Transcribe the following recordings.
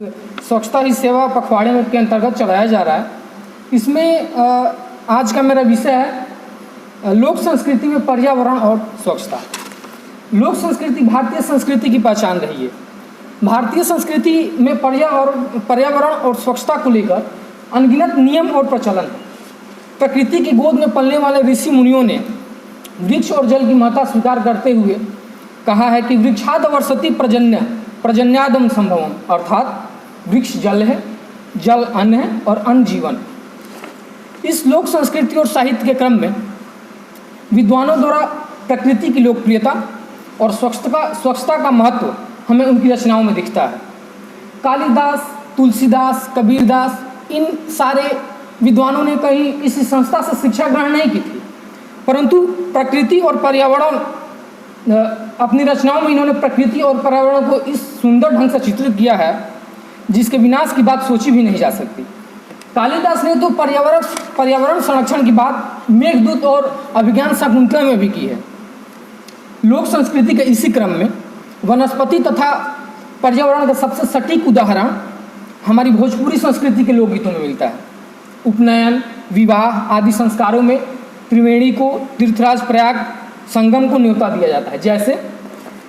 स्वच्छता ही सेवा पखवाड़े में के अंतर्गत चलाया जा रहा है। इसमें आज का मेरा विषय है लोक संस्कृति में पर्यावरण और स्वच्छता। लोक संस्कृति भारतीय संस्कृति की पहचान रही है। भारतीय संस्कृति में पर्यावरण और स्वच्छता को लेकर अनगिनत नियम और प्रचलन है। प्रकृति की गोद में पलने वाले ऋषि मुनियों ने वृक्ष और जल की महत्ता स्वीकार करते हुए कहा है कि वृक्षाद वर्षति प्रजन्यादम संभवम, अर्थात वृक्ष जल है, जल अन्न है और अन्न जीवन। इस लोक संस्कृति और साहित्य के क्रम में विद्वानों द्वारा प्रकृति की लोकप्रियता और स्वच्छता का महत्व हमें उनकी रचनाओं में दिखता है। कालिदास, तुलसीदास, कबीरदास, इन सारे विद्वानों ने कहीं इस संस्था से शिक्षा ग्रहण नहीं की थी, परंतु प्रकृति और पर्यावरण अपनी रचनाओं में इन्होंने प्रकृति और पर्यावरण को इस सुंदर ढंग से चित्रित किया है जिसके विनाश की बात सोची भी नहीं जा सकती। कालिदास ने तो पर्यावरण संरक्षण की बात मेघदूत और अभिज्ञान शाकुंतला में भी की है। लोक संस्कृति के इसी क्रम में वनस्पति तथा पर्यावरण का सबसे सटीक उदाहरण हमारी भोजपुरी संस्कृति के लोकगीतों में मिलता है। उपनयन, विवाह आदि संस्कारों में त्रिवेणी को, तीर्थराज प्रयाग संगम को न्योता दिया जाता है। जैसे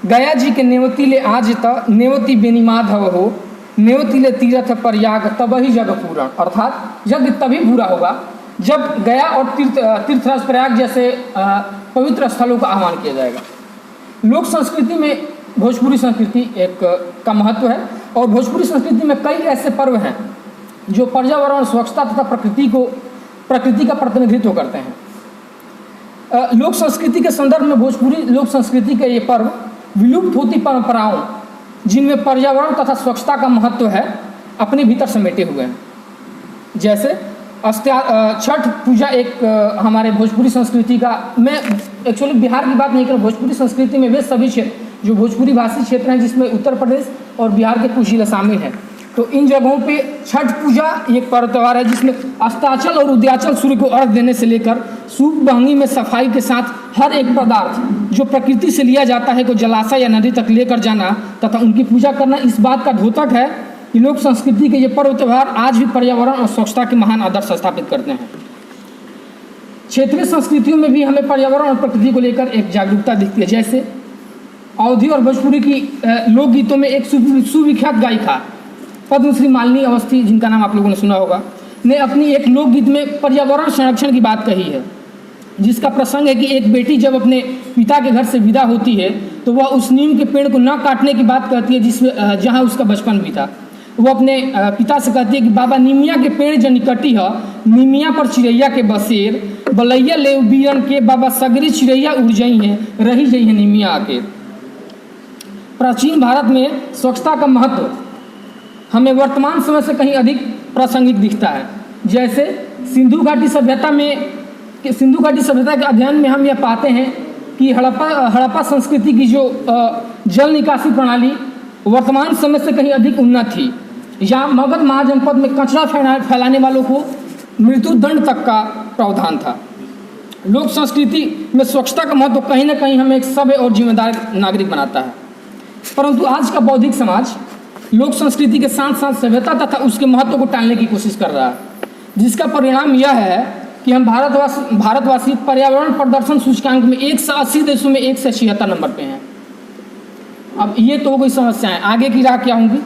गया जी के नेवतीले आज त नेवती बेनी माधव हो, नेवतीले तीर्थ प्रयाग तब ही जग पूर्ण, अर्थात यज्ञ तभी पूरा होगा जब गया और तीर्थराज प्रयाग जैसे पवित्र स्थलों का आह्वान किया जाएगा। लोक संस्कृति में भोजपुरी संस्कृति एक का महत्व है और भोजपुरी संस्कृति में कई ऐसे पर्व हैं जो पर्यावरण, स्वच्छता तथा प्रकृति का प्रतिनिधित्व करते हैं। लोक संस्कृति के संदर्भ में भोजपुरी लोक संस्कृति के ये पर्व विलुप्त होती परंपराओं जिनमें पर्यावरण तथा स्वच्छता का महत्व है अपने भीतर समेटे हुए हैं। जैसे छठ पूजा एक हमारे भोजपुरी संस्कृति का, मैं एक्चुअली बिहार की बात नहीं कर रहा, भोजपुरी संस्कृति में वे सभी क्षेत्र जो भोजपुरी भाषी क्षेत्र हैं जिसमें उत्तर प्रदेश और बिहार के कुछ जिले शामिल हैं, तो इन जगहों पे छठ पूजा एक पर्व त्यौहार है जिसमें अस्ताचल और उदयाचल सूर्य को अर्घ देने से लेकर सूप बहंगी में सफाई के साथ हर एक पदार्थ जो प्रकृति से लिया जाता है को जलाशय या नदी तक लेकर जाना तथा उनकी पूजा करना इस बात का द्योतक है कि लोक संस्कृति के ये पर्व त्यौहार आज भी पर्यावरण और स्वच्छता के महान आदर्श स्थापित करते हैं। क्षेत्रीय संस्कृतियों में भी हमें पर्यावरण और प्रकृति को लेकर एक जागरूकता दिखती है। जैसे अवधी और भोजपुरी की लोकगीतों में एक सुविख्यात गायिका पद्मश्री मालिनी अवस्थी, जिनका नाम आप लोगों ने सुना होगा, ने अपनी एक लोकगीत में पर्यावरण संरक्षण की बात कही है, जिसका प्रसंग है कि एक बेटी जब अपने पिता के घर से विदा होती है तो वह उस नीम के पेड़ को न काटने की बात कहती है जिसमें जहाँ उसका बचपन बीता। वो अपने पिता से कहती है कि बाबा निमिया के पेड़ जो निकटी है, निमिया पर चिड़ैया के बसेर, बलैया ले बीरन के बाबा सगरी चिड़ैया उड़ जाई हैं, रही गई है निमिया आके। प्राचीन भारत में स्वच्छता का महत्व हमें वर्तमान समय से कहीं अधिक प्रासंगिक दिखता है। जैसे सिंधु घाटी सभ्यता के अध्ययन में हम यह पाते हैं कि हड़प्पा संस्कृति की जो जल निकासी प्रणाली वर्तमान समय से कहीं अधिक उन्नत थी। यहाँ मगध महाजनपद में कचरा फैलाने वालों को मृत्युदंड तक का प्रावधान था। लोक संस्कृति में स्वच्छता का महत्व कहीं ना कहीं हमें एक सभ्य और जिम्मेदार नागरिक बनाता है, परंतु आज का बौद्धिक समाज लोक संस्कृति के साथ साथ सभ्यता तथा उसके महत्व को टालने की कोशिश कर रहा है, जिसका परिणाम यह है कि हम भारतवासी पर्यावरण प्रदर्शन सूचकांक में 180 देशों में 176 नंबर पे हैं। अब ये तो हो गई समस्याएं। आगे की राह क्या होंगी?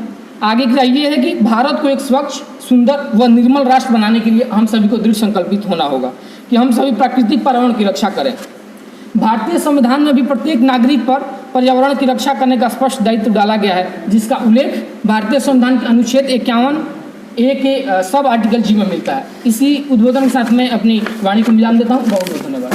आगे की राह ये है कि भारत को एक स्वच्छ, सुंदर व निर्मल राष्ट्र बनाने के लिए हम सभी को दृढ़ संकल्पित होना होगा कि हम सभी प्राकृतिक पर्यावरण की रक्षा करें। भारतीय संविधान में भी प्रत्येक नागरिक पर पर्यावरण की रक्षा करने का स्पष्ट दायित्व डाला गया है, जिसका उल्लेख भारतीय संविधान के अनुच्छेद 51A के सब आर्टिकल जी में मिलता है। इसी उद्बोधन के साथ मैं अपनी वाणी को विराम देता हूँ। बहुत बहुत धन्यवाद।